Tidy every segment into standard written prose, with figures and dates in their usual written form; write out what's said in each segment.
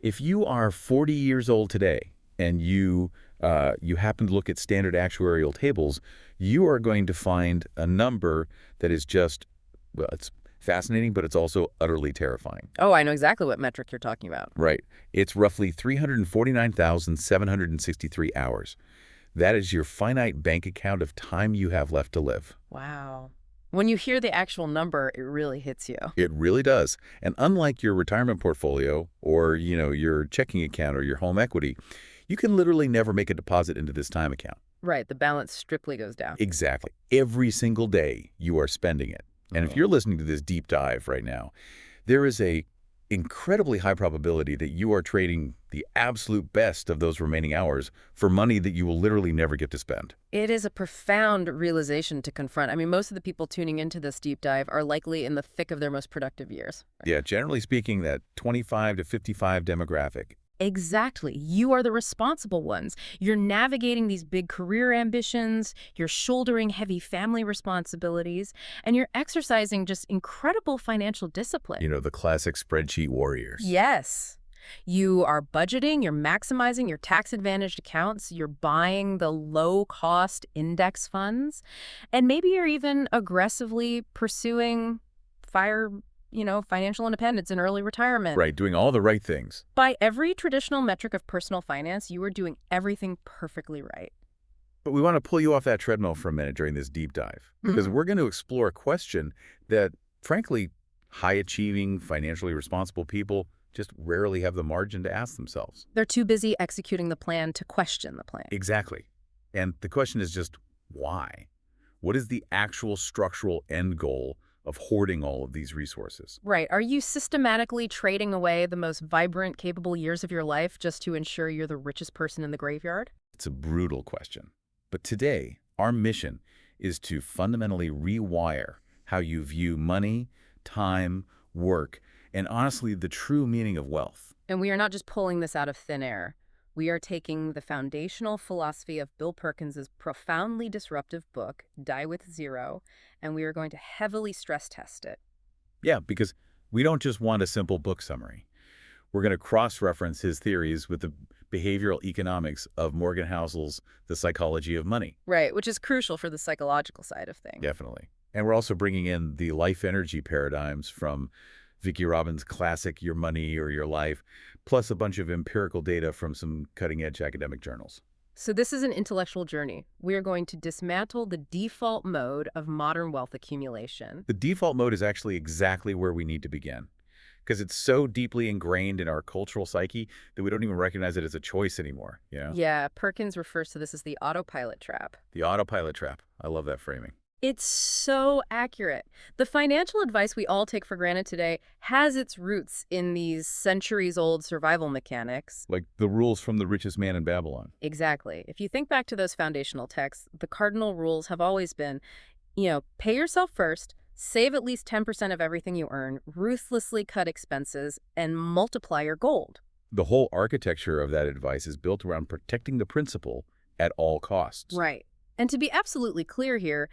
If you are 40 years old today and you happen to look at standard actuarial tables, you are going to find a number that is just, well, it's fascinating, but it's also utterly terrifying. Oh, I know exactly what metric you're talking about. Right. It's roughly 349,763 hours. That is your finite bank account of time you have left to live. Wow. When you hear the actual number, it really hits you. It really does. And unlike your retirement portfolio or, your checking account or your home equity, you can literally never make a deposit into this time account. Right, the balance strictly goes down. Exactly. Every single day you are spending it. And if you're listening to this deep dive right now, there is a incredibly high probability that you are trading the absolute best of those remaining hours for money that you will literally never get to spend. It is a profound realization to confront. I mean, most of the people tuning into this deep dive are likely in the thick of their most productive years. Yeah, generally speaking, that 25 to 55 demographic. Exactly. You are the responsible ones. You're navigating these big career ambitions, you're shouldering heavy family responsibilities, and you're exercising just incredible financial discipline. The classic spreadsheet warriors. Yes. You are budgeting, you're maximizing your tax-advantaged accounts, you're buying the low-cost index funds, and maybe you're even aggressively pursuing financial independence and early retirement. Right, doing all the right things. By every traditional metric of personal finance, you are doing everything perfectly right. But we want to pull you off that treadmill for a minute during this deep dive, because we're going to explore a question that, frankly, high-achieving, financially responsible people just rarely have the margin to ask themselves. They're too busy executing the plan to question the plan. Exactly. And the question is just, why? What is the actual structural end goal of hoarding all of these resources? Right. Are you systematically trading away the most vibrant, capable years of your life just to ensure you're the richest person in the graveyard? It's a brutal question. But today, our mission is to fundamentally rewire how you view money, time, work, and honestly, the true meaning of wealth. And we are not just pulling this out of thin air. We are taking the foundational philosophy of Bill Perkins' profoundly disruptive book, Die with Zero, and we are going to heavily stress test it. Yeah, because we don't just want a simple book summary. We're going to cross-reference his theories with the behavioral economics of Morgan Housel's The Psychology of Money. Right, which is crucial for the psychological side of things. Definitely. And we're also bringing in the life energy paradigms from Vicki Robin's classic Your Money or Your Life, plus a bunch of empirical data from some cutting-edge academic journals. So this is an intellectual journey. We are going to dismantle the default mode of modern wealth accumulation. The default mode is actually exactly where we need to begin, because it's so deeply ingrained in our cultural psyche that we don't even recognize it as a choice anymore. Yeah, Perkins refers to this as the autopilot trap. The autopilot trap. I love that framing. It's so accurate. The financial advice we all take for granted today has its roots in these centuries-old survival mechanics. Like the rules from The Richest Man in Babylon. Exactly. If you think back to those foundational texts, the cardinal rules have always been, pay yourself first, save at least 10% of everything you earn, ruthlessly cut expenses, and multiply your gold. The whole architecture of that advice is built around protecting the principal at all costs. Right. And to be absolutely clear here,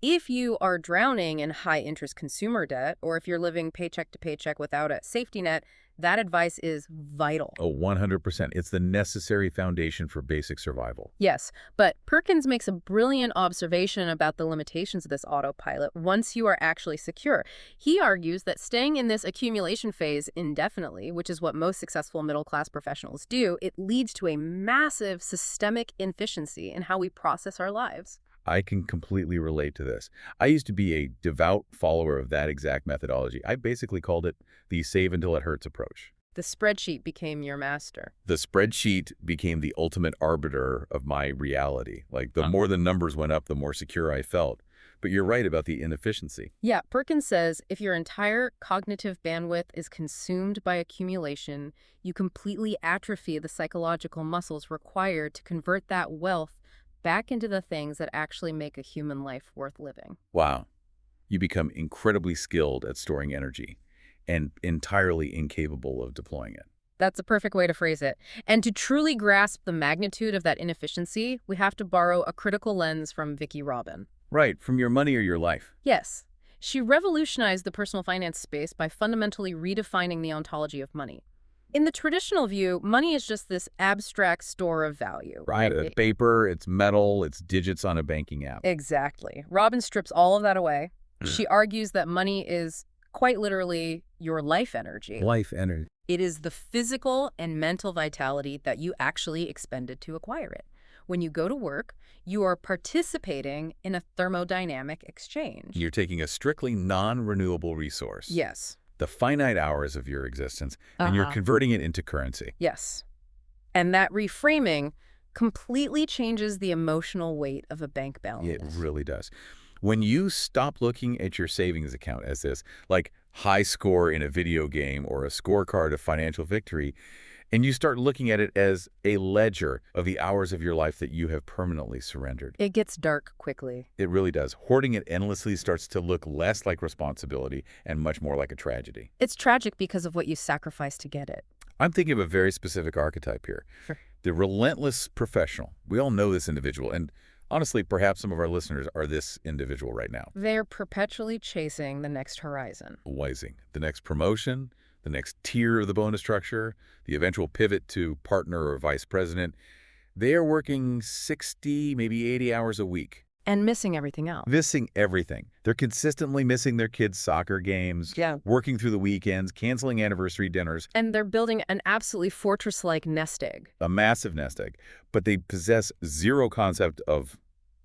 if you are drowning in high-interest consumer debt, or if you're living paycheck to paycheck without a safety net, that advice is vital. Oh, 100%. It's the necessary foundation for basic survival. Yes, but Perkins makes a brilliant observation about the limitations of this autopilot once you are actually secure. He argues that staying in this accumulation phase indefinitely, which is what most successful middle-class professionals do, it leads to a massive systemic inefficiency in how we process our lives. I can completely relate to this. I used to be a devout follower of that exact methodology. I basically called it the save until it hurts approach. The spreadsheet became your master. The spreadsheet became the ultimate arbiter of my reality. Like, the more the numbers went up, the more secure I felt. But you're right about the inefficiency. Yeah, Perkins says if your entire cognitive bandwidth is consumed by accumulation, you completely atrophy the psychological muscles required to convert that wealth back into the things that actually make a human life worth living. Wow. You become incredibly skilled at storing energy and entirely incapable of deploying it. That's a perfect way to phrase it. And to truly grasp the magnitude of that inefficiency, we have to borrow a critical lens from Vicki Robin. Right, from Your Money or Your Life. Yes. She revolutionized the personal finance space by fundamentally redefining the ontology of money. In the traditional view, money is just this abstract store of value, Right. right? It's paper, it's metal, it's digits on a banking app. Exactly. Robin strips all of that away. She argues that money is quite literally your life energy. Life energy. It is the physical and mental vitality that you actually expended to acquire it. When you go to work, you are participating in a thermodynamic exchange. You're taking a strictly non-renewable resource. Yes. The finite hours of your existence, and you're converting it into currency. Yes. And that reframing completely changes the emotional weight of a bank balance. It really does. When you stop looking at your savings account as this, like high score in a video game or a scorecard of financial victory, and you start looking at it as a ledger of the hours of your life that you have permanently surrendered. It gets dark quickly. It really does. Hoarding it endlessly starts to look less like responsibility and much more like a tragedy. It's tragic because of what you sacrifice to get it. I'm thinking of a very specific archetype here. Sure. The relentless professional. We all know this individual, and honestly, perhaps some of our listeners are this individual right now. They're perpetually chasing the next horizon. Wising. The next promotion, the next tier of the bonus structure, the eventual pivot to partner or vice president. They are working 60, maybe 80 hours a week. And missing everything else. Missing everything. They're consistently missing their kids' soccer games, working through the weekends, canceling anniversary dinners. And they're building an absolutely fortress-like nest egg. A massive nest egg. But they possess zero concept of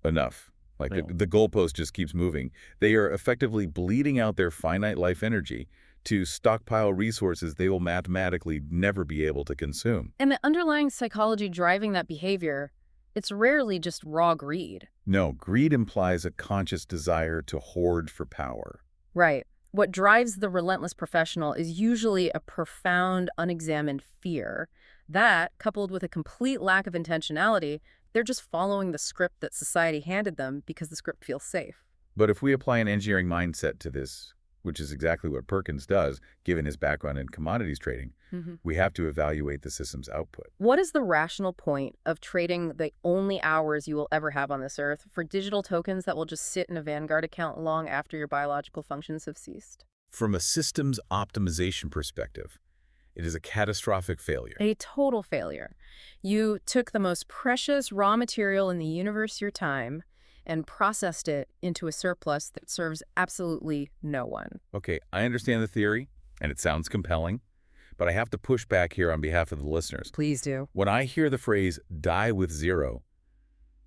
enough. Like the goalpost just keeps moving. They are effectively bleeding out their finite life energy to stockpile resources they will mathematically never be able to consume. And the underlying psychology driving that behavior, it's rarely just raw greed. No, greed implies a conscious desire to hoard for power. Right. What drives the relentless professional is usually a profound, unexamined fear. That, coupled with a complete lack of intentionality, they're just following the script that society handed them because the script feels safe. But if we apply an engineering mindset to this, which is exactly what Perkins does, given his background in commodities trading, we have to evaluate the system's output. What is the rational point of trading the only hours you will ever have on this earth for digital tokens that will just sit in a Vanguard account long after your biological functions have ceased? From a systems optimization perspective, it is a catastrophic failure. A total failure. You took the most precious raw material in the universe, your time, and processed it into a surplus that serves absolutely no one. Okay, I understand the theory, and it sounds compelling, but I have to push back here on behalf of the listeners. Please do. When I hear the phrase, die with zero,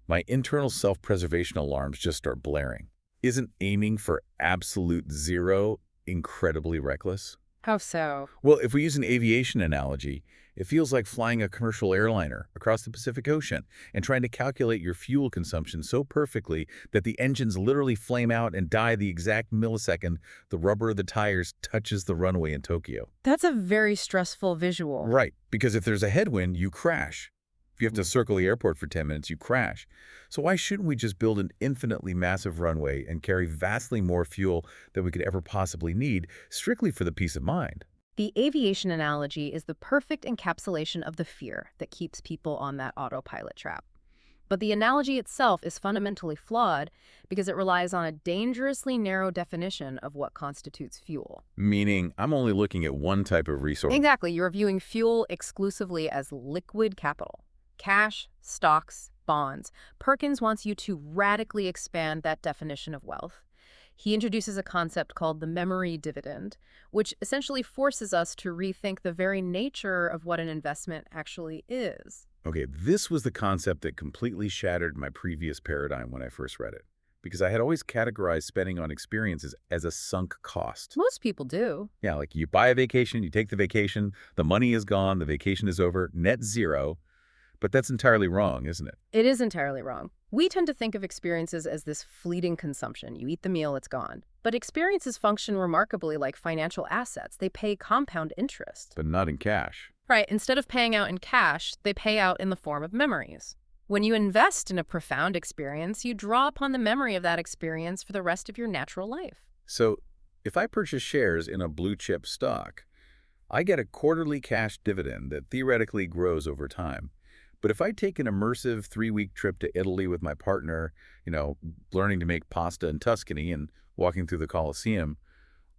my internal self-preservation alarms just start blaring. Isn't aiming for absolute zero incredibly reckless? How so? Well, if we use an aviation analogy, it feels like flying a commercial airliner across the Pacific Ocean and trying to calculate your fuel consumption so perfectly that the engines literally flame out and die the exact millisecond the rubber of the tires touches the runway in Tokyo. That's a very stressful visual. Right, because if there's a headwind, you crash. If you have to circle the airport for 10 minutes, you crash. So why shouldn't we just build an infinitely massive runway and carry vastly more fuel than we could ever possibly need, strictly for the peace of mind? The aviation analogy is the perfect encapsulation of the fear that keeps people on that autopilot trap. But the analogy itself is fundamentally flawed because it relies on a dangerously narrow definition of what constitutes fuel. Meaning, I'm only looking at one type of resource. Exactly. You're viewing fuel exclusively as liquid capital. Cash, stocks, bonds. Perkins wants you to radically expand that definition of wealth. He introduces a concept called the memory dividend, which essentially forces us to rethink the very nature of what an investment actually is. Okay, this was the concept that completely shattered my previous paradigm when I first read it, because I had always categorized spending on experiences as a sunk cost. Most people do. Yeah, like you buy a vacation, you take the vacation, the money is gone, the vacation is over, net zero. But that's entirely wrong, isn't it? It is entirely wrong. We tend to think of experiences as this fleeting consumption. You eat the meal, it's gone. But experiences function remarkably like financial assets. They pay compound interest. But not in cash. Right. Instead of paying out in cash, they pay out in the form of memories. When you invest in a profound experience, you draw upon the memory of that experience for the rest of your natural life. So if I purchase shares in a blue chip stock, I get a quarterly cash dividend that theoretically grows over time. But if I take an immersive 3-week trip to Italy with my partner, learning to make pasta in Tuscany and walking through the Colosseum,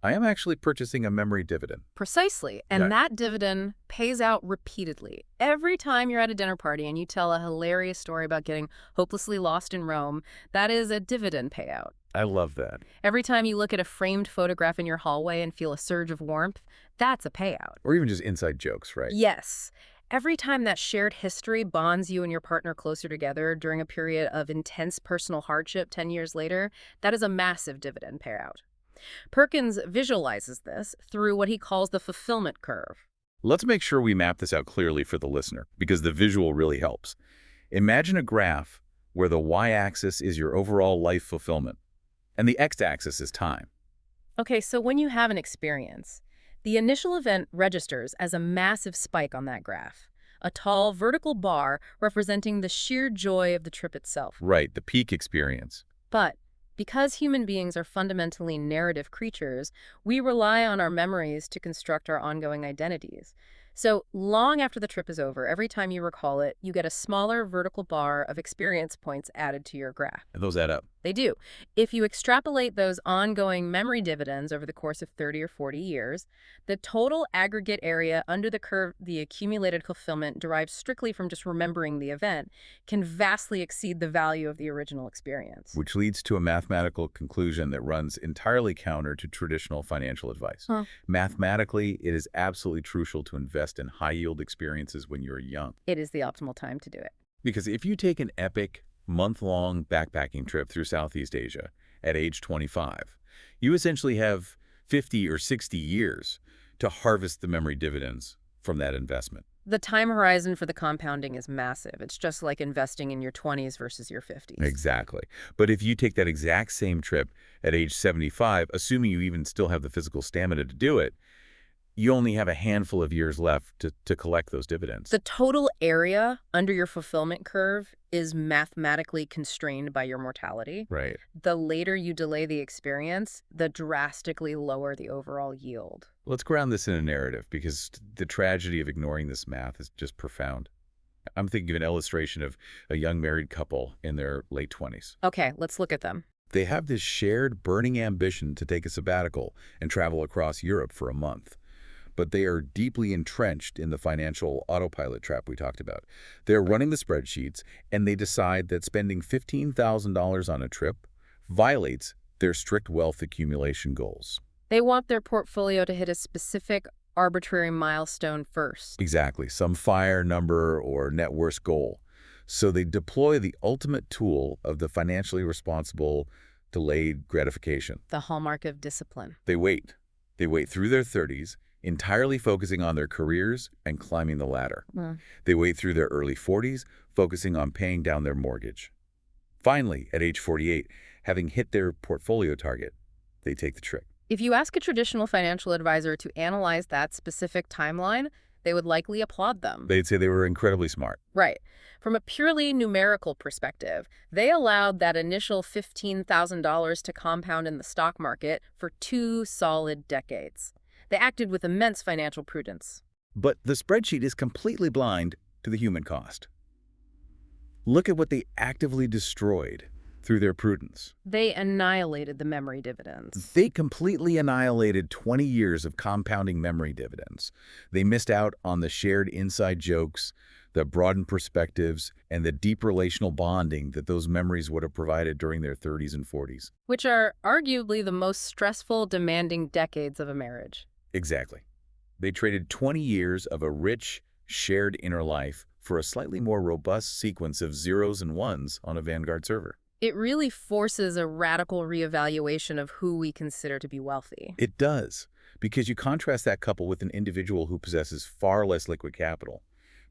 I am actually purchasing a memory dividend. Precisely. Yeah. And that dividend pays out repeatedly. Every time you're at a dinner party and you tell a hilarious story about getting hopelessly lost in Rome, that is a dividend payout. I love that. Every time you look at a framed photograph in your hallway and feel a surge of warmth, that's a payout. Or even just inside jokes, right? Yes. Every time that shared history bonds you and your partner closer together during a period of intense personal hardship 10 years later, that is a massive dividend payout. Perkins visualizes this through what he calls the fulfillment curve. Let's make sure we map this out clearly for the listener, because the visual really helps. Imagine a graph where the y-axis is your overall life fulfillment, and the x-axis is time. Okay, so when you have an experience, the initial event registers as a massive spike on that graph, a tall vertical bar representing the sheer joy of the trip itself. Right, the peak experience. But because human beings are fundamentally narrative creatures, we rely on our memories to construct our ongoing identities. So long after the trip is over, every time you recall it, you get a smaller vertical bar of experience points added to your graph. And those add up. They do. If you extrapolate those ongoing memory dividends over the course of 30 or 40 years, the total aggregate area under the curve, the accumulated fulfillment derived strictly from just remembering the event, can vastly exceed the value of the original experience. Which leads to a mathematical conclusion that runs entirely counter to traditional financial advice. Mathematically, it is absolutely crucial to invest in high-yield experiences when you're young. It is the optimal time to do it. Because if you take an epic, month-long backpacking trip through Southeast Asia at age 25, you essentially have 50 or 60 years to harvest the memory dividends from that investment. The time horizon for the compounding is massive. It's just like investing in your 20s versus your 50s. Exactly. But if you take that exact same trip at age 75, assuming you even still have the physical stamina to do it, you only have a handful of years left to collect those dividends. The total area under your fulfillment curve is mathematically constrained by your mortality. Right. The later you delay the experience, the drastically lower the overall yield. Let's ground this in a narrative, because the tragedy of ignoring this math is just profound. I'm thinking of an illustration of a young married couple in their late 20s. Okay, let's look at them. They have this shared burning ambition to take a sabbatical and travel across Europe for a month. But they are deeply entrenched in the financial autopilot trap we talked about. They're running the spreadsheets, and they decide that spending $15,000 on a trip violates their strict wealth accumulation goals. They want their portfolio to hit a specific arbitrary milestone first. Exactly, some FIRE number or net worth goal. So they deploy the ultimate tool of the financially responsible delayed gratification. The hallmark of discipline. They wait. They wait through their 30s, entirely focusing on their careers and climbing the ladder. They wait through their early 40s, focusing on paying down their mortgage. Finally, at age 48, having hit their portfolio target, they take the trip. If you ask a traditional financial advisor to analyze that specific timeline, they would likely applaud them. They'd say they were incredibly smart. Right. From a purely numerical perspective, they allowed that initial $15,000 to compound in the stock market for 2 solid decades. They acted with immense financial prudence. But the spreadsheet is completely blind to the human cost. Look at what they actively destroyed through their prudence. They annihilated the memory dividends. They completely annihilated 20 years of compounding memory dividends. They missed out on the shared inside jokes, the broadened perspectives, and the deep relational bonding that those memories would have provided during their 30s and 40s. Which are arguably the most stressful, demanding decades of a marriage. Exactly. They traded 20 years of a rich, shared inner life for a slightly more robust sequence of zeros and ones on a Vanguard server. It really forces a radical reevaluation of who we consider to be wealthy. It does, because you contrast that couple with an individual who possesses far less liquid capital.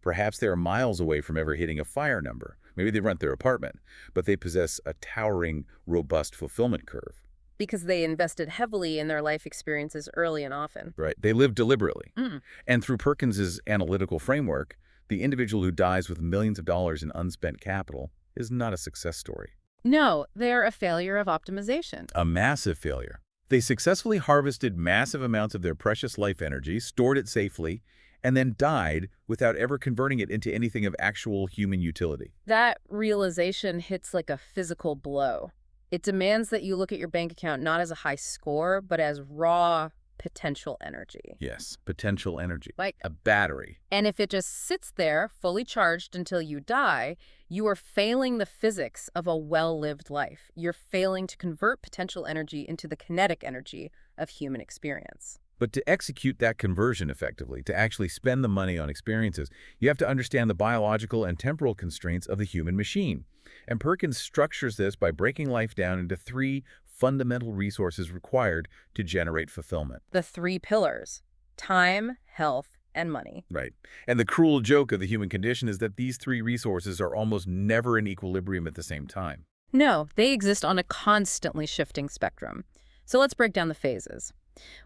Perhaps they are miles away from ever hitting a FIRE number. Maybe they rent their apartment, but they possess a towering, robust fulfillment curve. Because they invested heavily in their life experiences early and often. Right. They live deliberately. And through Perkins's analytical framework, the individual who dies with millions of dollars in unspent capital is not a success story. No, they're a failure of optimization. A massive failure. They successfully harvested massive amounts of their precious life energy, stored it safely, and then died without ever converting it into anything of actual human utility. That realization hits like a physical blow. It demands that you look at your bank account not as a high score, but as raw potential energy. Yes, potential energy. Like, a battery. and if it just sits there, fully charged until you die, you are failing the physics of a well-lived life. You're failing to convert potential energy into the kinetic energy of human experience. But to execute that conversion effectively, to actually spend the money on experiences, you have to understand the biological and temporal constraints of the human machine. And Perkins structures this by breaking life down into 3 fundamental resources required to generate fulfillment. The 3 pillars: time, health, and money. Right. And the cruel joke of the human condition is that these 3 resources are almost never in equilibrium at the same time. No, they exist on a constantly shifting spectrum. So let's break down the phases.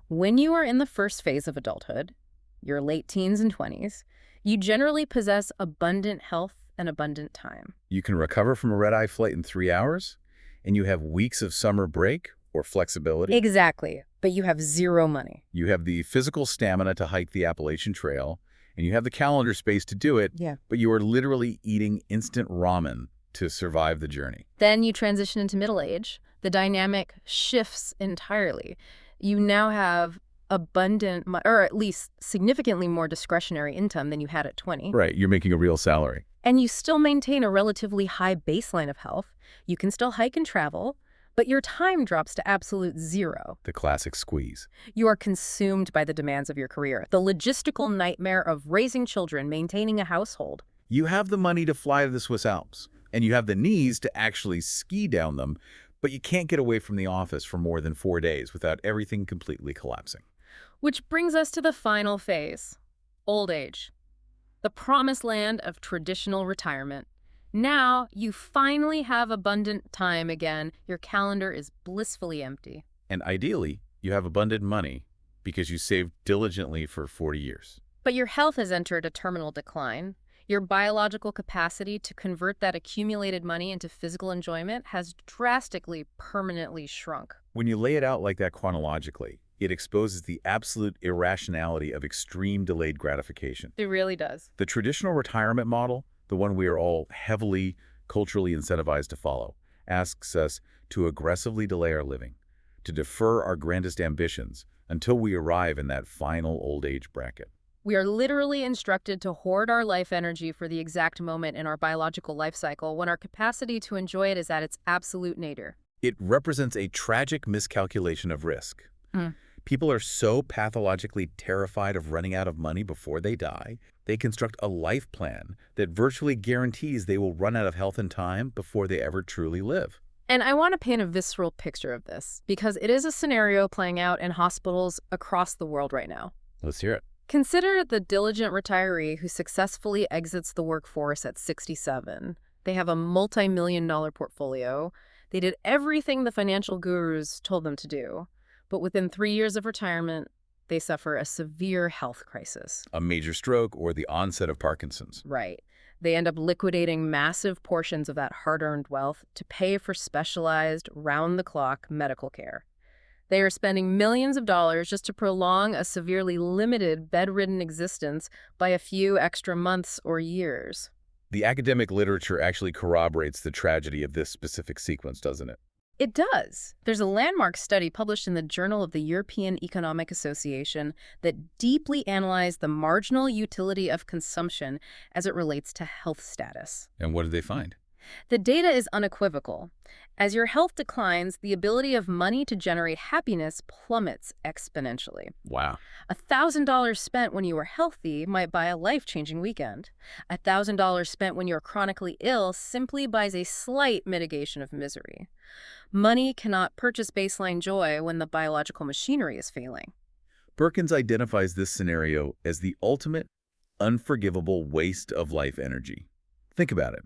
When you are in the first phase of adulthood, your late teens and 20s, you generally possess abundant health and abundant time. You can recover from a red-eye flight in 3 hours, and you have weeks of summer break or flexibility. Exactly, but you have 0 money. You have the physical stamina to hike the Appalachian Trail, and you have the calendar space to do it, but you are literally eating instant ramen to survive the journey. Then you transition into middle age. The dynamic shifts entirely. You now have abundant, or at least significantly more discretionary income than you had at 20. Right, you're making a real salary. And you still maintain a relatively high baseline of health. You can still hike and travel, but your time drops to absolute 0. The classic squeeze. You are consumed by the demands of your career, the logistical nightmare of raising children, maintaining a household. You have the money to fly to the Swiss Alps, and you have the knees to actually ski down them, but you can't get away from the office for more than 4 days without everything completely collapsing. Which brings us to the final phase, old age. The promised land of traditional retirement. Now, you finally have abundant time again. Your calendar is blissfully empty. And ideally, you have abundant money because you saved diligently for 40 years. But your health has entered a terminal decline. Your biological capacity to convert that accumulated money into physical enjoyment has drastically, permanently shrunk. When you lay it out like that chronologically, it exposes the absolute irrationality of extreme delayed gratification. It really does. The traditional retirement model, the one we are all heavily culturally incentivized to follow, asks us to aggressively delay our living, to defer our grandest ambitions until we arrive in that final old age bracket. We are literally instructed to hoard our life energy for the exact moment in our biological life cycle when our capacity to enjoy it is at its absolute nadir. It represents a tragic miscalculation of risk. People are so pathologically terrified of running out of money before they die, they construct a life plan that virtually guarantees they will run out of health and time before they ever truly live. And I want to paint a visceral picture of this because it is a scenario playing out in hospitals across the world right now. Let's hear it. Consider the diligent retiree who successfully exits the workforce at 67. They have a multi-million-dollar portfolio. They did everything the financial gurus told them to do. But within 3 years of retirement, they suffer a severe health crisis. A major stroke or the onset of Parkinson's. Right. They end up liquidating massive portions of that hard-earned wealth to pay for specialized, round-the-clock medical care. They are spending millions of dollars just to prolong a severely limited, bedridden existence by a few extra months or years. The academic literature actually corroborates the tragedy of this specific sequence, doesn't it? It does. There's a landmark study published in the Journal of the European Economic Association that deeply analyzed the marginal utility of consumption as it relates to health status. And what did they find? The data is unequivocal. As your health declines, the ability of money to generate happiness plummets exponentially. Wow. $1,000 spent when you are healthy might buy a life-changing weekend. $1,000 spent when you're chronically ill simply buys a slight mitigation of misery. Money cannot purchase baseline joy when the biological machinery is failing. Perkins identifies this scenario as the ultimate, unforgivable waste of life energy. Think about it.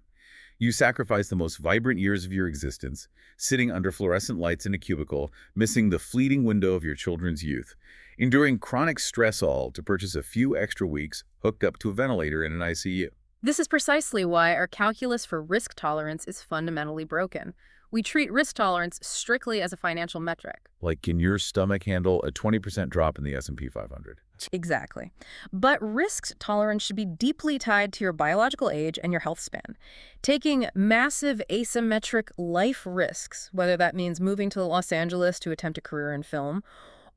You sacrifice the most vibrant years of your existence, sitting under fluorescent lights in a cubicle, missing the fleeting window of your children's youth, enduring chronic stress all to purchase a few extra weeks hooked up to a ventilator in an ICU. This is precisely why our calculus for risk tolerance is fundamentally broken. We treat risk tolerance strictly as a financial metric. Like, can your stomach handle a 20% drop in the S&P 500? much. Exactly. But risk tolerance should be deeply tied to your biological age and your health span. Taking massive asymmetric life risks, whether that means moving to Los Angeles to attempt a career in film,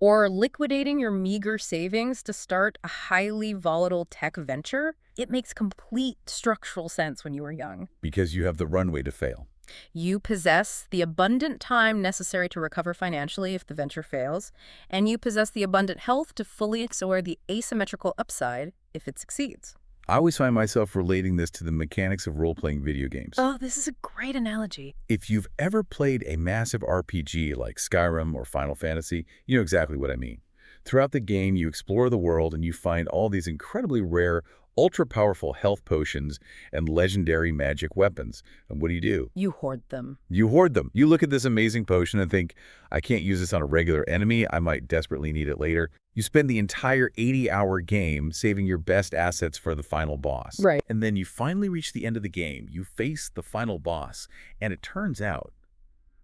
or liquidating your meager savings to start a highly volatile tech venture, it makes complete structural sense when you are young. Because you have the runway to fail. You possess the abundant time necessary to recover financially if the venture fails, and you possess the abundant health to fully explore the asymmetrical upside if it succeeds. I always find myself relating this to the mechanics of role-playing video games. Oh, this is a great analogy. If you've ever played a massive RPG like Skyrim or Final Fantasy, you know exactly what I mean. Throughout the game, you explore the world and you find all these incredibly rare, ultra-powerful health potions and legendary magic weapons. And what do? You hoard them. You hoard them. You look at this amazing potion and think, I can't use this on a regular enemy. I might desperately need it later. You spend the entire 80-hour game saving your best assets for the final boss. Right. And then you finally reach the end of the game. You face the final boss. And it turns out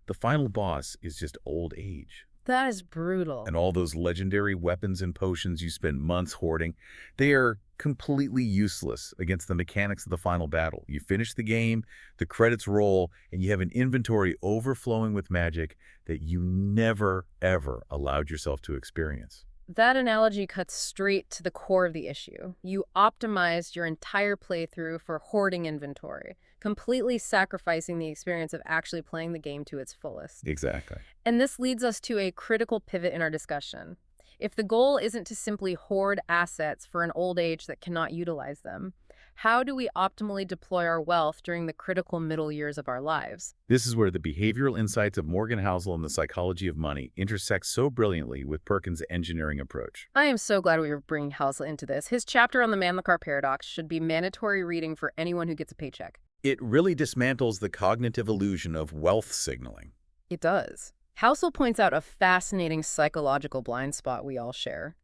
the final boss is just old age. That is brutal. And all those legendary weapons and potions you spent months hoarding, they are completely useless against the mechanics of the final battle. You finish the game, the credits roll, and you have an inventory overflowing with magic that you never, ever allowed yourself to experience. That analogy cuts straight to the core of the issue. You optimized your entire playthrough for hoarding inventory, completely sacrificing the experience of actually playing the game to its fullest. Exactly. And this leads us to a critical pivot in our discussion. If the goal isn't to simply hoard assets for an old age that cannot utilize them, how do we optimally deploy our wealth during the critical middle years of our lives? This is where the behavioral insights of Morgan Housel and the psychology of money intersect so brilliantly with Perkins' engineering approach. I am so glad we were bringing Housel into this. His chapter on the man-the-car paradox should be mandatory reading for anyone who gets a paycheck. It really dismantles the cognitive illusion of wealth signaling. It does. Housel points out a fascinating psychological blind spot we all share.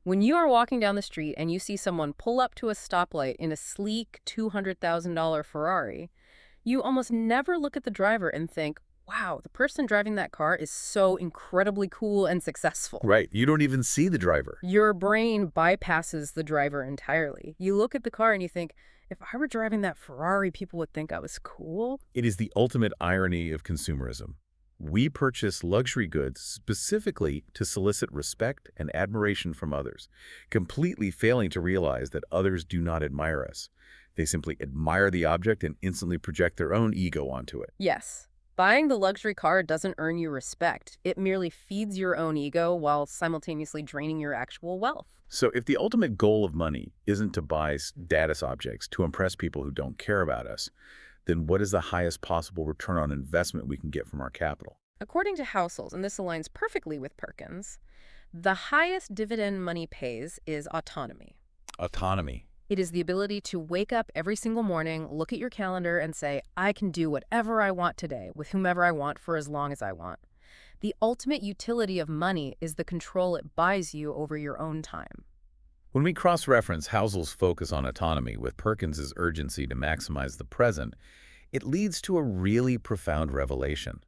When you are walking down the street and you see someone pull up to a stoplight in a sleek $200,000 Ferrari, you almost never look at the driver and think, wow, the person driving that car is so incredibly cool and successful. Right. You don't even see the driver. Your brain bypasses the driver entirely. You look at the car and you think, if I were driving that Ferrari, people would think I was cool. It is the ultimate irony of consumerism. We purchase luxury goods specifically to solicit respect and admiration from others, completely failing to realize that others do not admire us. They simply admire the object and instantly project their own ego onto it. Yes. Buying the luxury car doesn't earn you respect. It merely feeds your own ego while simultaneously draining your actual wealth. So if the ultimate goal of money isn't to buy status objects to impress people who don't care about us, then what is the highest possible return on investment we can get from our capital? According to Housel, and this aligns perfectly with Perkins, the highest dividend money pays is autonomy. Autonomy. It is the ability to wake up every single morning, look at your calendar, and say, I can do whatever I want today with whomever I want for as long as I want. The ultimate utility of money is the control it buys you over your own time. When we cross-reference Housel's focus on autonomy with Perkins's urgency to maximize the present, it leads to a really profound revelation.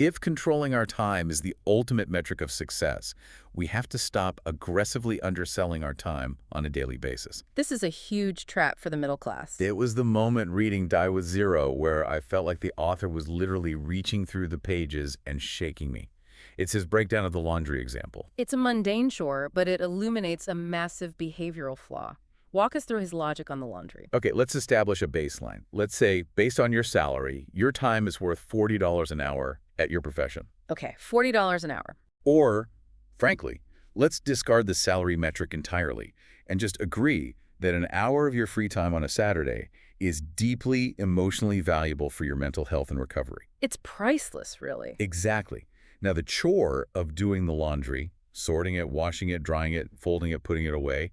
If controlling our time is the ultimate metric of success, we have to stop aggressively underselling our time on a daily basis. This is a huge trap for the middle class. It was the moment reading Die with Zero where I felt like the author was literally reaching through the pages and shaking me. It's his breakdown of the laundry example. It's a mundane chore, but it illuminates a massive behavioral flaw. Walk us through his logic on the laundry. Okay, let's establish a baseline. Let's say, based on your salary, your time is worth $40 an hour at your profession. Okay, $40 an hour. Or, frankly, let's discard the salary metric entirely and just agree that an hour of your free time on a Saturday is deeply emotionally valuable for your mental health and recovery. It's priceless, really. Exactly. Now, the chore of doing the laundry, sorting it, washing it, drying it, folding it, putting it away,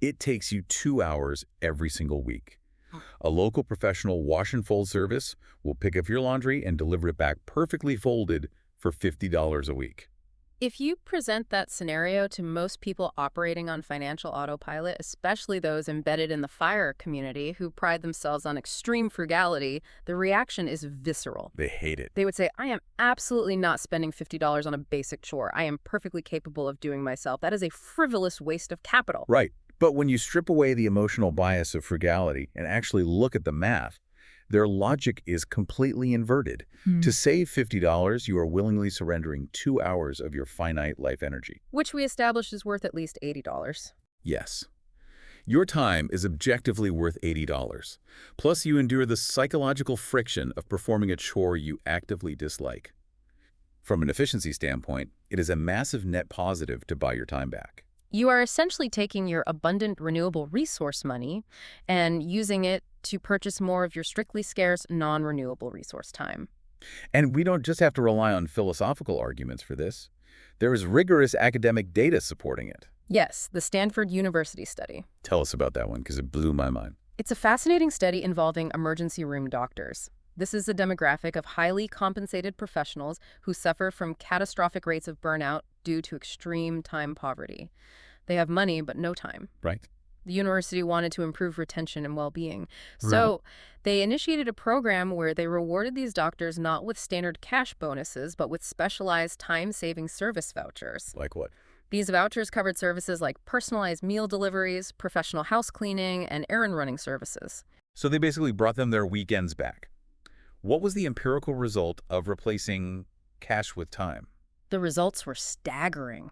it takes you 2 hours every single week. A local professional wash and fold service will pick up your laundry and deliver it back perfectly folded for $50 a week. If you present that scenario to most people operating on financial autopilot, especially those embedded in the FIRE community who pride themselves on extreme frugality, the reaction is visceral. They hate it. They would say, I am absolutely not spending $50 on a basic chore. I am perfectly capable of doing myself. That is a frivolous waste of capital. Right. But when you strip away the emotional bias of frugality and actually look at the math, their logic is completely inverted. To save $50, you are willingly surrendering 2 hours of your finite life energy. Which we established is worth at least $80. Yes. Your time is objectively worth $80. Plus, you endure the psychological friction of performing a chore you actively dislike. From an efficiency standpoint, it is a massive net positive to buy your time back. You are essentially taking your abundant renewable resource money and using it to purchase more of your strictly scarce non-renewable resource time. And we don't just have to rely on philosophical arguments for this. There is rigorous academic data supporting it. Yes, the Stanford University study. Tell us about that one, because it blew my mind. It's a fascinating study involving emergency room doctors. This is a demographic of highly compensated professionals who suffer from catastrophic rates of burnout due to extreme time poverty. They have money, but no time. Right. The university wanted to improve retention and well-being. So they initiated a program where they rewarded these doctors not with standard cash bonuses, but with specialized time-saving service vouchers. Like what? These vouchers covered services like personalized meal deliveries, professional house cleaning, and errand running services. So they basically brought them their weekends back. What was the empirical result of replacing cash with time? The results were staggering.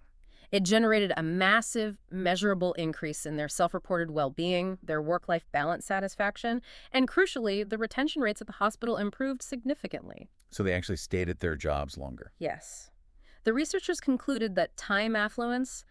It generated a massive, measurable increase in their self-reported well-being, their work-life balance satisfaction, and crucially, the retention rates at the hospital improved significantly. So they actually stayed at their jobs longer. Yes. The researchers concluded that time affluence,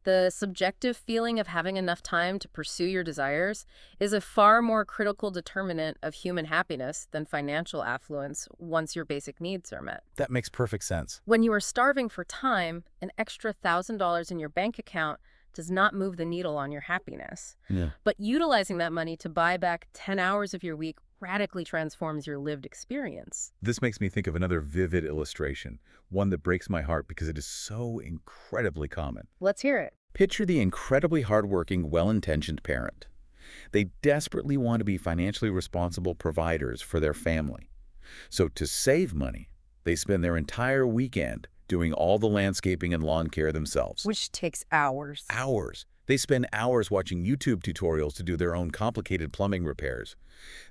the subjective feeling of having enough time to pursue your desires, is a far more critical determinant of human happiness than financial affluence once your basic needs are met. That makes perfect sense. When you are starving for time, an extra $1,000 in your bank account does not move the needle on your happiness. Yeah. But utilizing that money to buy back 10 hours of your week radically transforms your lived experience. This makes me think of another vivid illustration, one that breaks my heart because it is so incredibly common. Let's hear it. Picture the incredibly hardworking, well-intentioned parent. They desperately want to be financially responsible providers for their family. So to save money, they spend their entire weekend doing all the landscaping and lawn care themselves. Which takes hours. Hours. They spend hours watching YouTube tutorials to do their own complicated plumbing repairs.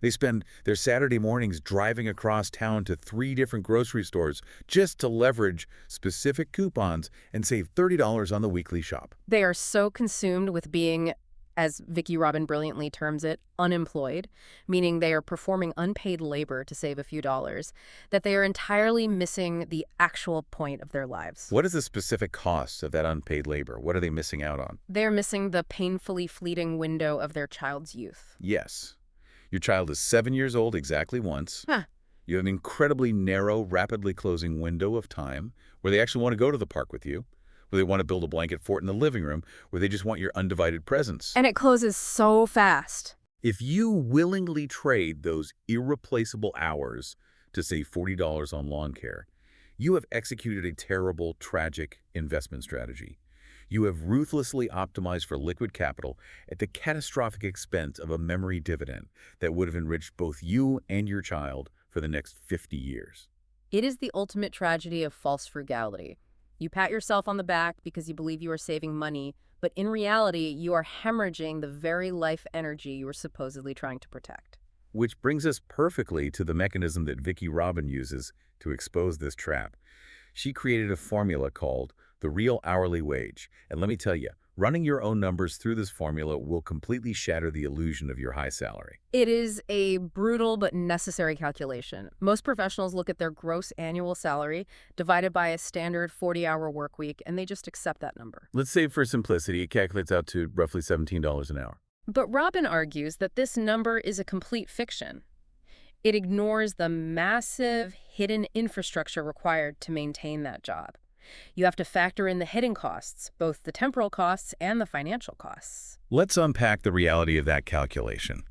They spend their Saturday mornings driving across town to 3 different grocery stores just to leverage specific coupons and save $30 on the weekly shop. They are so consumed with being, as Vicki Robin brilliantly terms it, unemployed, meaning they are performing unpaid labor to save a few dollars, that they are entirely missing the actual point of their lives. What is the specific cost of that unpaid labor? What are they missing out on? They're missing the painfully fleeting window of their child's youth. Yes. Your child is 7 years old exactly once. Huh. You have an incredibly narrow, rapidly closing window of time where they actually want to go to the park with you, where they want to build a blanket fort in the living room, where they just want your undivided presence. And it closes so fast. If you willingly trade those irreplaceable hours to save $40 on lawn care, you have executed a terrible, tragic investment strategy. You have ruthlessly optimized for liquid capital at the catastrophic expense of a memory dividend that would have enriched both you and your child for the next 50 years. It is the ultimate tragedy of false frugality. You pat yourself on the back because you believe you are saving money, but in reality, you are hemorrhaging the very life energy you are supposedly trying to protect. Which brings us perfectly to the mechanism that Vicki Robin uses to expose this trap. She created a formula called the real hourly wage. And let me tell you, running your own numbers through this formula will completely shatter the illusion of your high salary. It is a brutal but necessary calculation. Most professionals look at their gross annual salary divided by a standard 40-hour work week, and they just accept that number. Let's say for simplicity, it calculates out to roughly $17 an hour. But Robin argues that this number is a complete fiction. It ignores the massive hidden infrastructure required to maintain that job. You have to factor in the hidden costs, both the temporal costs and the financial costs. Let's unpack the reality of that calculation.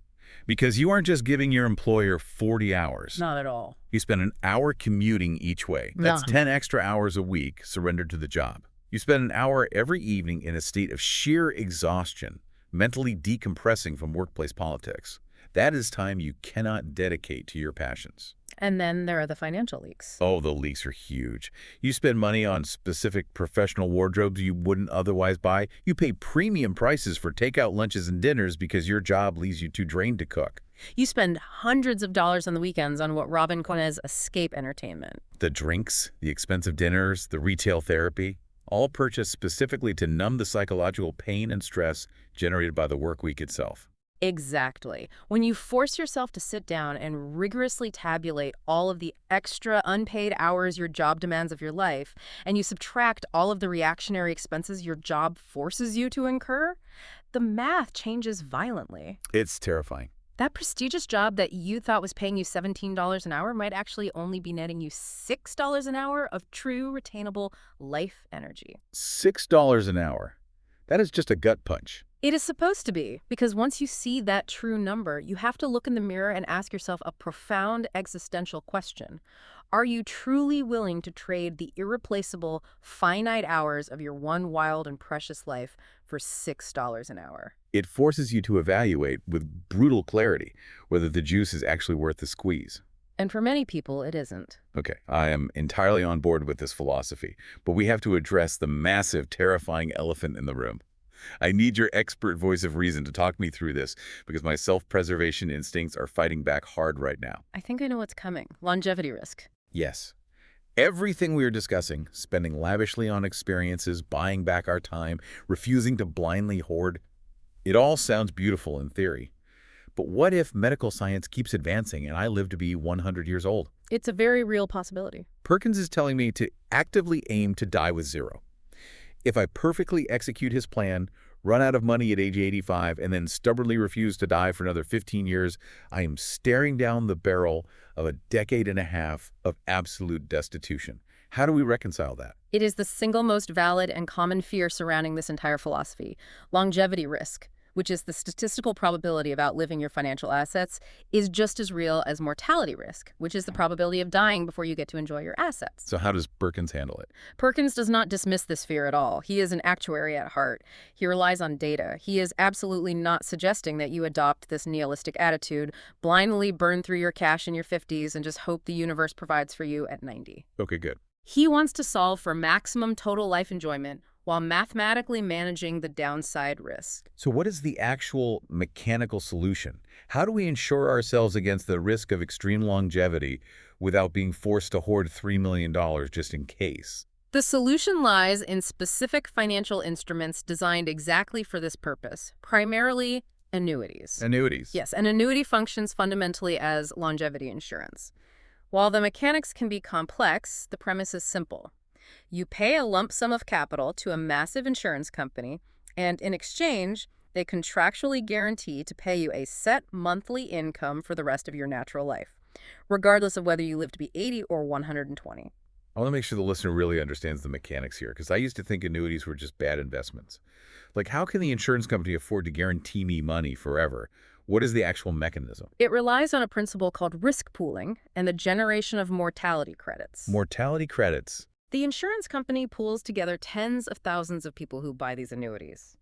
Because you aren't just giving your employer 40 hours. Not at all. You spend an hour commuting each way. That's Nah. 10 extra hours a week surrendered to the job. You spend an hour every evening in a state of sheer exhaustion, mentally decompressing from workplace politics. That is time you cannot dedicate to your passions. And then there are the financial leaks. Oh, the leaks are huge. You spend money on specific professional wardrobes you wouldn't otherwise buy. You pay premium prices for takeout lunches and dinners because your job leaves you too drained to cook. You spend hundreds of dollars on the weekends on what Robin calls as escape entertainment. The drinks, the expensive dinners, the retail therapy, all purchased specifically to numb the psychological pain and stress generated by the work week itself. Exactly. When you force yourself to sit down and rigorously tabulate all of the extra unpaid hours your job demands of your life, and you subtract all of the reactionary expenses your job forces you to incur, the math changes violently. It's terrifying. That prestigious job that you thought was paying you $17 an hour might actually only be netting you $6 an hour of true, retainable life energy. $6 an hour. That is just a gut punch. It is supposed to be, because once you see that true number, you have to look in the mirror and ask yourself a profound existential question. Are you truly willing to trade the irreplaceable, finite hours of your one wild and precious life for $6 an hour? It forces you to evaluate with brutal clarity whether the juice is actually worth the squeeze. And for many people, it isn't. Okay, I am entirely on board with this philosophy, but we have to address the massive, terrifying elephant in the room. I need your expert voice of reason to talk me through this because my self-preservation instincts are fighting back hard right now. I think I know what's coming. Longevity risk. Yes. Everything we are discussing, spending lavishly on experiences, buying back our time, refusing to blindly hoard, it all sounds beautiful in theory. But what if medical science keeps advancing and I live to be 100 years old? It's a very real possibility. Perkins is telling me to actively aim to die with zero. If I perfectly execute his plan, run out of money at age 85, and then stubbornly refuse to die for another 15 years, I am staring down the barrel of a decade and a half of absolute destitution. How do we reconcile that? It is the single most valid and common fear surrounding this entire philosophy. Longevity risk, which is the statistical probability of outliving your financial assets, is just as real as mortality risk, which is the probability of dying before you get to enjoy your assets. So how does Perkins handle it? Perkins does not dismiss this fear at all. He is an actuary at heart. He relies on data. He is absolutely not suggesting that you adopt this nihilistic attitude, blindly burn through your cash in your 50s and just hope the universe provides for you at 90. Okay, good. He wants to solve for maximum total life enjoyment while mathematically managing the downside risk. So what is the actual mechanical solution? How do we insure ourselves against the risk of extreme longevity without being forced to hoard $3 million just in case? The solution lies in specific financial instruments designed exactly for this purpose, primarily annuities. Annuities. Yes, an annuity functions fundamentally as longevity insurance. While the mechanics can be complex, the premise is simple. You pay a lump sum of capital to a massive insurance company, and in exchange, they contractually guarantee to pay you a set monthly income for the rest of your natural life, regardless of whether you live to be 80 or 120. I want to make sure the listener really understands the mechanics here, because I used to think annuities were just bad investments. Like, how can the insurance company afford to guarantee me money forever? What is the actual mechanism? It relies on a principle called risk pooling and the generation of mortality credits. Mortality credits. The insurance company pools together tens of thousands of people who buy these annuities.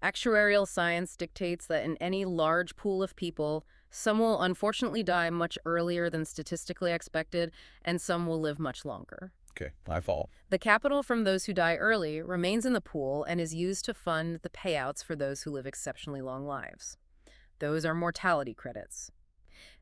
Actuarial science dictates that in any large pool of people, some will unfortunately die much earlier than statistically expected, and some will live much longer. Okay, I fall. The capital from those who die early remains in the pool and is used to fund the payouts for those who live exceptionally long lives. Those are mortality credits.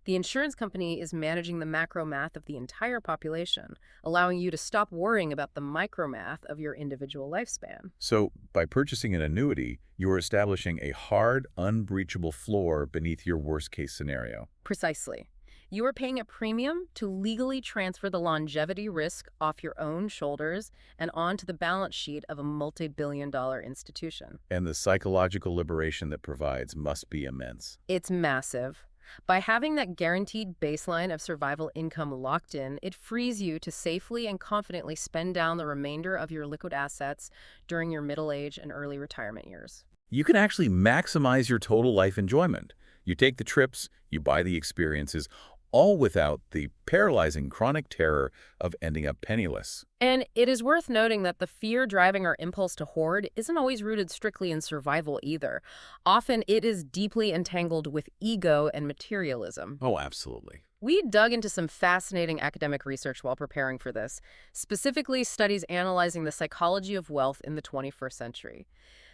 The insurance company is managing the macro math of the entire population, allowing you to stop worrying about the micro math of your individual lifespan. So, by purchasing an annuity, you are establishing a hard, unbreachable floor beneath your worst-case scenario. Precisely. You are paying a premium to legally transfer the longevity risk off your own shoulders and onto the balance sheet of a multi-billion-dollar institution. And the psychological liberation that provides must be immense. It's massive. By having that guaranteed baseline of survival income locked in, it frees you to safely and confidently spend down the remainder of your liquid assets during your middle age and early retirement years. You can actually maximize your total life enjoyment. You take the trips, you buy the experiences, all without the paralyzing chronic terror of ending up penniless. And it is worth noting that the fear driving our impulse to hoard isn't always rooted strictly in survival either. Often it is deeply entangled with ego and materialism. Oh, absolutely. We dug into some fascinating academic research while preparing for this, specifically studies analyzing the psychology of wealth in the 21st century.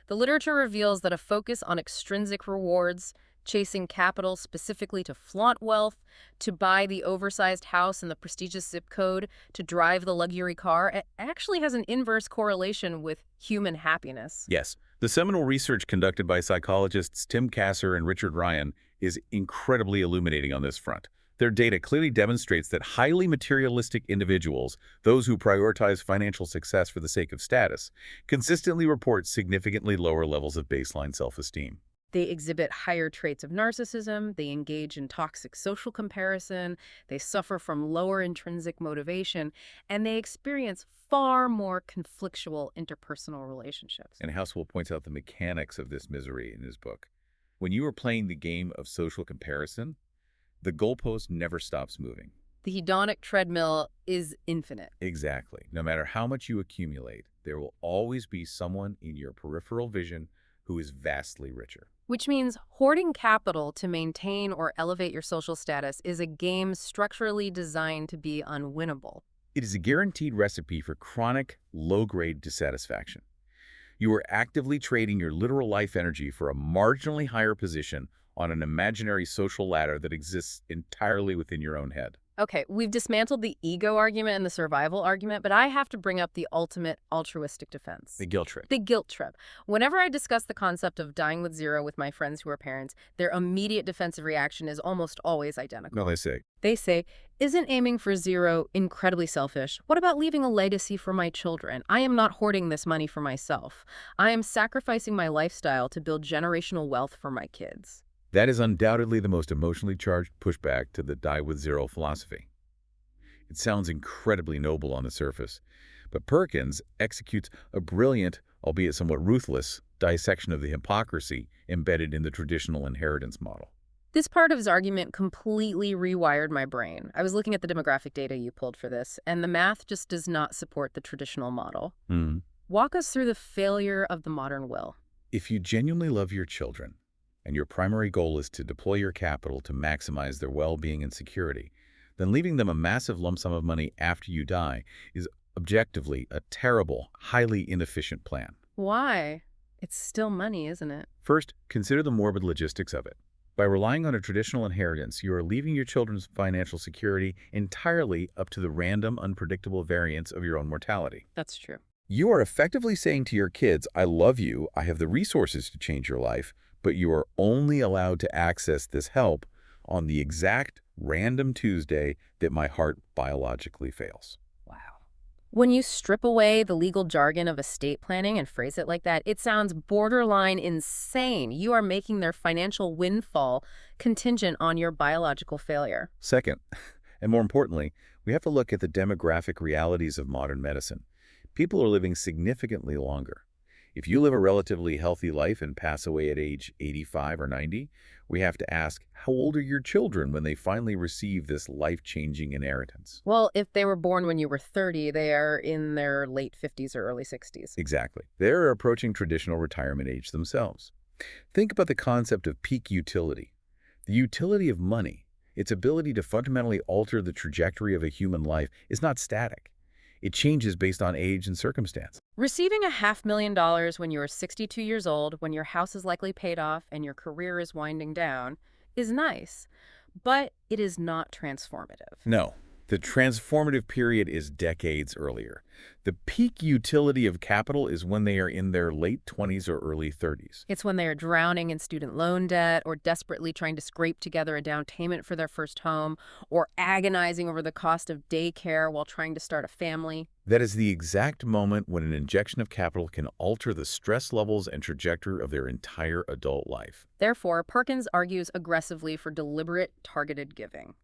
The literature reveals that a focus on extrinsic rewards, chasing capital specifically to flaunt wealth, to buy the oversized house in the prestigious zip code, to drive the luxury car, it actually has an inverse correlation with human happiness. Yes, the seminal research conducted by psychologists Tim Kasser and Richard Ryan is incredibly illuminating on this front. Their data clearly demonstrates that highly materialistic individuals, those who prioritize financial success for the sake of status, consistently report significantly lower levels of baseline self-esteem. They exhibit higher traits of narcissism, they engage in toxic social comparison, they suffer from lower intrinsic motivation, and they experience far more conflictual interpersonal relationships. And Housel points out the mechanics of this misery in his book. When you are playing the game of social comparison, the goalpost never stops moving. The hedonic treadmill is infinite. Exactly. No matter how much you accumulate, there will always be someone in your peripheral vision who is vastly richer. Which means hoarding capital to maintain or elevate your social status is a game structurally designed to be unwinnable. It is a guaranteed recipe for chronic, low-grade dissatisfaction. You are actively trading your literal life energy for a marginally higher position on an imaginary social ladder that exists entirely within your own head. Okay, we've dismantled the ego argument and the survival argument, but I have to bring up the ultimate altruistic defense. The guilt trip. The guilt trip. Whenever I discuss the concept of dying with zero with my friends who are parents, their immediate defensive reaction is almost always identical. No, they say. They say, isn't aiming for zero incredibly selfish? What about leaving a legacy for my children? I am not hoarding this money for myself. I am sacrificing my lifestyle to build generational wealth for my kids. That is undoubtedly the most emotionally charged pushback to the die with zero philosophy. It sounds incredibly noble on the surface, but Perkins executes a brilliant, albeit somewhat ruthless, dissection of the hypocrisy embedded in the traditional inheritance model. This part of his argument completely rewired my brain. I was looking at the demographic data you pulled for this, and the math just does not support the traditional model. Walk us through the failure of the modern will. If you genuinely love your children, and your primary goal is to deploy your capital to maximize their well-being and security, then leaving them a massive lump sum of money after you die is objectively a terrible, highly inefficient plan. Why? It's still money, isn't it? First, consider the morbid logistics of it. By relying on a traditional inheritance, you are leaving your children's financial security entirely up to the random, unpredictable variance of your own mortality. That's true. You are effectively saying to your kids, I love you, I have the resources to change your life, but you are only allowed to access this help on the exact random Tuesday that my heart biologically fails. Wow. When you strip away the legal jargon of estate planning and phrase it like that, it sounds borderline insane. You are making their financial windfall contingent on your biological failure. Second, and more importantly, we have to look at the demographic realities of modern medicine. People are living significantly longer. If you live a relatively healthy life and pass away at age 85 or 90, we have to ask, how old are your children when they finally receive this life-changing inheritance? Well, if they were born when you were 30, they are in their late 50s or early 60s. Exactly. They're approaching traditional retirement age themselves. Think about the concept of peak utility. The utility of money, its ability to fundamentally alter the trajectory of a human life, is not static. It changes based on age and circumstance. Receiving $500,000 when you are 62 years old, when your house is likely paid off and your career is winding down, is nice, but it is not transformative. No, the transformative period is decades earlier. The peak utility of capital is when they are in their late 20s or early 30s. It's when they are drowning in student loan debt or desperately trying to scrape together a down payment for their first home or agonizing over the cost of daycare while trying to start a family. That is the exact moment when an injection of capital can alter the stress levels and trajectory of their entire adult life. Therefore, Perkins argues aggressively for deliberate, targeted giving.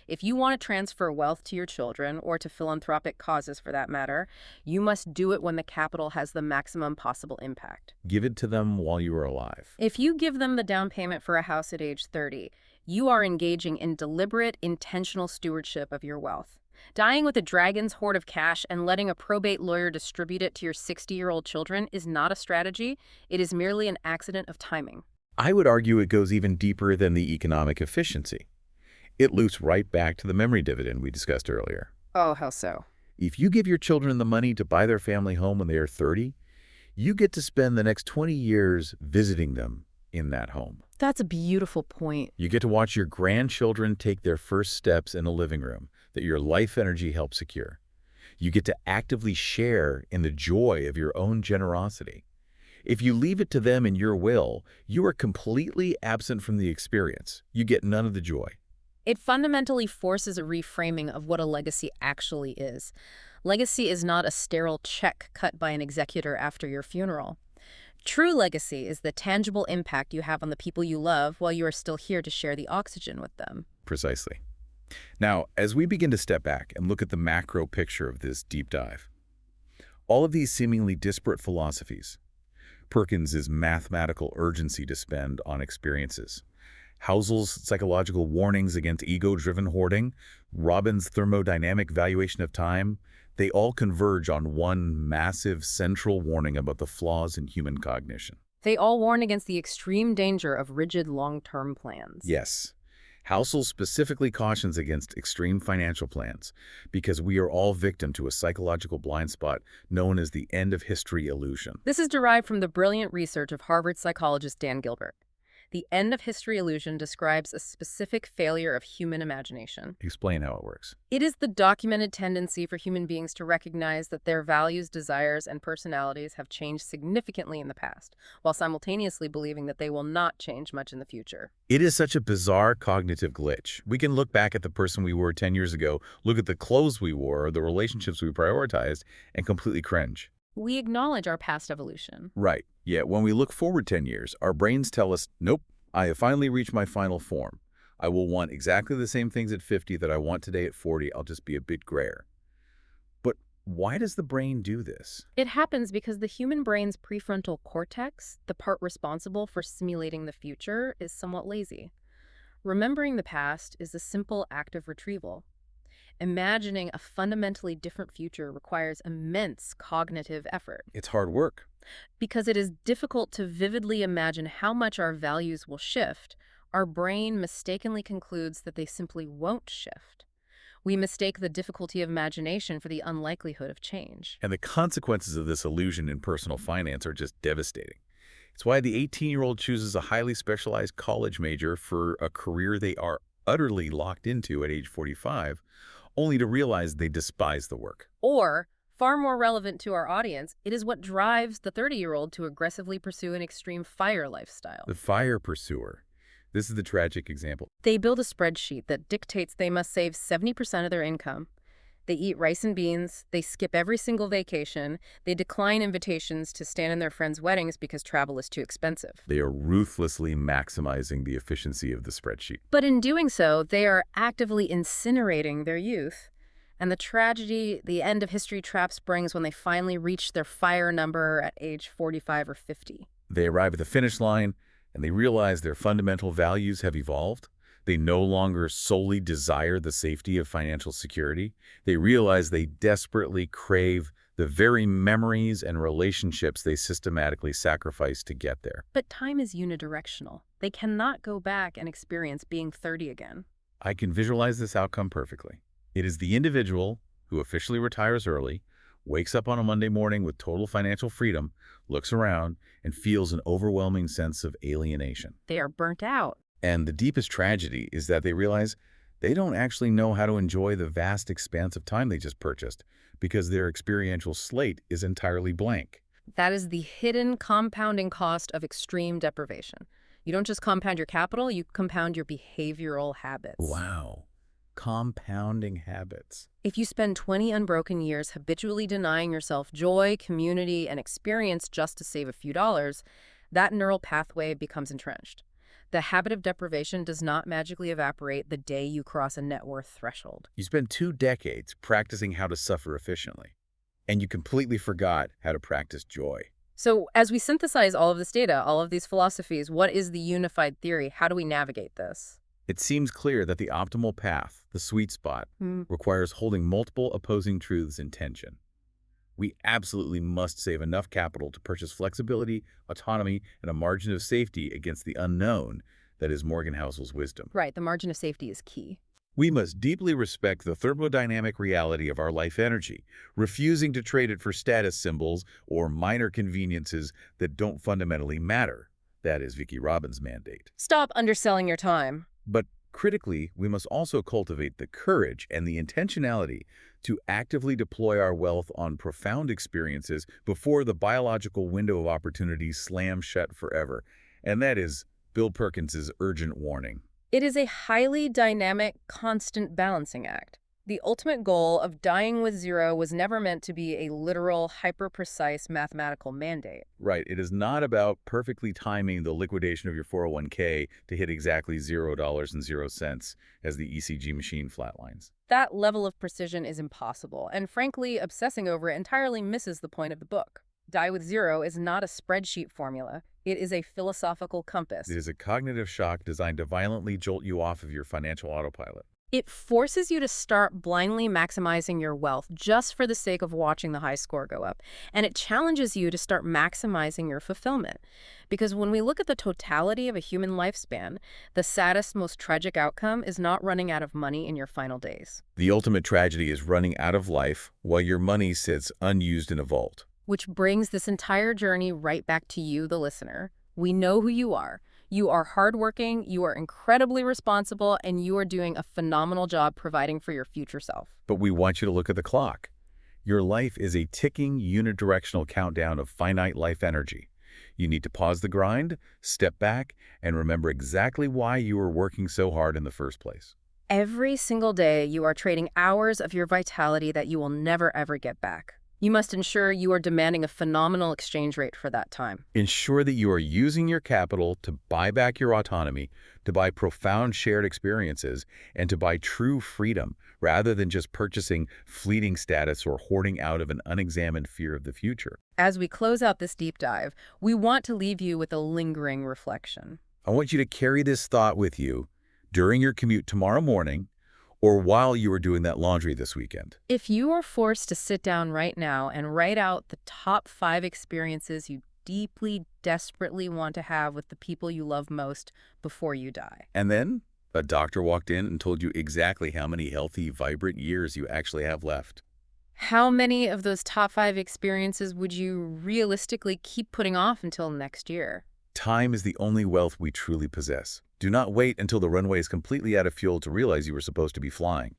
If you want to transfer wealth to your children, or to philanthropic causes for that matter, you must do it when the capital has the maximum possible impact. Give it to them while you are alive. If you give them the down payment for a house at age 30, you are engaging in deliberate, intentional stewardship of your wealth. Dying with a dragon's hoard of cash and letting a probate lawyer distribute it to your 60-year-old children is not a strategy. It is merely an accident of timing. I would argue it goes even deeper than the economic efficiency. It loops right back to the memory dividend we discussed earlier. Oh, how so? If you give your children the money to buy their family home when they are 30, you get to spend the next 20 years visiting them in that home. That's a beautiful point. You get to watch your grandchildren take their first steps in a living room that your life energy helped secure. You get to actively share in the joy of your own generosity. If you leave it to them in your will, you are completely absent from the experience. You get none of the joy. It fundamentally forces a reframing of what a legacy actually is. Legacy is not a sterile check cut by an executor after your funeral. True legacy is the tangible impact you have on the people you love while you are still here to share the oxygen with them. Precisely. Now, as we begin to step back and look at the macro picture of this deep dive, all of these seemingly disparate philosophies, Perkins' mathematical urgency to spend on experiences, Housel's psychological warnings against ego-driven hoarding, Robin's thermodynamic valuation of time, they all converge on one massive central warning about the flaws in human cognition. They all warn against the extreme danger of rigid long-term plans. Yes. Housel specifically cautions against extreme financial plans because we are all victim to a psychological blind spot known as the end of history illusion. This is derived from the brilliant research of Harvard psychologist Dan Gilbert. The end of history illusion describes a specific failure of human imagination. Explain how it works. It is the documented tendency for human beings to recognize that their values, desires, and personalities have changed significantly in the past, while simultaneously believing that they will not change much in the future. It is such a bizarre cognitive glitch. We can look back at the person we were 10 years ago, look at the clothes we wore, or the relationships we prioritized, and completely cringe. We acknowledge our past evolution. Right. Yet when we look forward 10 years, our brains tell us, nope, I have finally reached my final form. I will want exactly the same things at 50 that I want today at 40. I'll just be a bit grayer. But why does the brain do this? It happens because the human brain's prefrontal cortex, the part responsible for simulating the future, is somewhat lazy. Remembering the past is a simple act of retrieval. Imagining a fundamentally different future requires immense cognitive effort. It's hard work. Because it is difficult to vividly imagine how much our values will shift, our brain mistakenly concludes that they simply won't shift. We mistake the difficulty of imagination for the unlikelihood of change. And the consequences of this illusion in personal finance are just devastating. It's why the 18-year-old chooses a highly specialized college major for a career they are utterly locked into at age 45, only to realize they despise the work. Or, far more relevant to our audience, it is what drives the 30-year-old to aggressively pursue an extreme FIRE lifestyle. The fire pursuer. This is the tragic example. They build a spreadsheet that dictates they must save 70% of their income. They eat rice and beans, they skip every single vacation, they decline invitations to stand in their friends' weddings because travel is too expensive. They are ruthlessly maximizing the efficiency of the spreadsheet. But in doing so, they are actively incinerating their youth. And the tragedy the end of history traps brings when they finally reach their FIRE number at age 45 or 50. They arrive at the finish line, and they realize their fundamental values have evolved. They no longer solely desire the safety of financial security. They realize they desperately crave the very memories and relationships they systematically sacrifice to get there. But time is unidirectional. They cannot go back and experience being 30 again. I can visualize this outcome perfectly. It is the individual who officially retires early, wakes up on a Monday morning with total financial freedom, looks around, and feels an overwhelming sense of alienation. They are burnt out. And the deepest tragedy is that they realize they don't actually know how to enjoy the vast expanse of time they just purchased because their experiential slate is entirely blank. That is the hidden compounding cost of extreme deprivation. You don't just compound your capital, you compound your behavioral habits. Wow. Compounding habits. If you spend 20 unbroken years habitually denying yourself joy, community, and experience just to save a few dollars, that neural pathway becomes entrenched. The habit of deprivation does not magically evaporate the day you cross a net worth threshold. You spent 2 decades practicing how to suffer efficiently, and you completely forgot how to practice joy. So as we synthesize all of this data, all of these philosophies, what is the unified theory? How do we navigate this? It seems clear that the optimal path, the sweet spot, requires holding multiple opposing truths in tension. We absolutely must save enough capital to purchase flexibility, autonomy, and a margin of safety against the unknown that is Morgan Housel's wisdom. Right, the margin of safety is key. We must deeply respect the thermodynamic reality of our life energy, refusing to trade it for status symbols or minor conveniences that don't fundamentally matter. That is Vicki Robin's mandate. Stop underselling your time. But critically, we must also cultivate the courage and the intentionality to actively deploy our wealth on profound experiences before the biological window of opportunity slams shut forever. And that is Bill Perkins's urgent warning. It is a highly dynamic, constant balancing act. The ultimate goal of dying with zero was never meant to be a literal, hyper-precise mathematical mandate. Right. It is not about perfectly timing the liquidation of your 401k to hit exactly $0.00 as the ECG machine flatlines. That level of precision is impossible, and frankly, obsessing over it entirely misses the point of the book. Die with zero is not a spreadsheet formula. It is a philosophical compass. It is a cognitive shock designed to violently jolt you off of your financial autopilot. It forces you to start blindly maximizing your wealth just for the sake of watching the high score go up. And it challenges you to start maximizing your fulfillment. Because when we look at the totality of a human lifespan, the saddest, most tragic outcome is not running out of money in your final days. The ultimate tragedy is running out of life while your money sits unused in a vault. Which brings this entire journey right back to you, the listener. We know who you are. You are hardworking, you are incredibly responsible, and you are doing a phenomenal job providing for your future self. But we want you to look at the clock. Your life is a ticking, unidirectional countdown of finite life energy. You need to pause the grind, step back, and remember exactly why you were working so hard in the first place. Every single day, you are trading hours of your vitality that you will never, ever get back. You must ensure you are demanding a phenomenal exchange rate for that time. Ensure that you are using your capital to buy back your autonomy, to buy profound shared experiences, and to buy true freedom, rather than just purchasing fleeting status or hoarding out of an unexamined fear of the future. As we close out this deep dive, we want to leave you with a lingering reflection. I want you to carry this thought with you during your commute tomorrow morning, or while you are doing that laundry this weekend. If you are forced to sit down right now and write out the top 5 experiences you deeply, desperately want to have with the people you love most before you die. And then a doctor walked in and told you exactly how many healthy, vibrant years you actually have left. How many of those top 5 experiences would you realistically keep putting off until next year? Time is the only wealth we truly possess. Do not wait until the runway is completely out of fuel to realize you were supposed to be flying.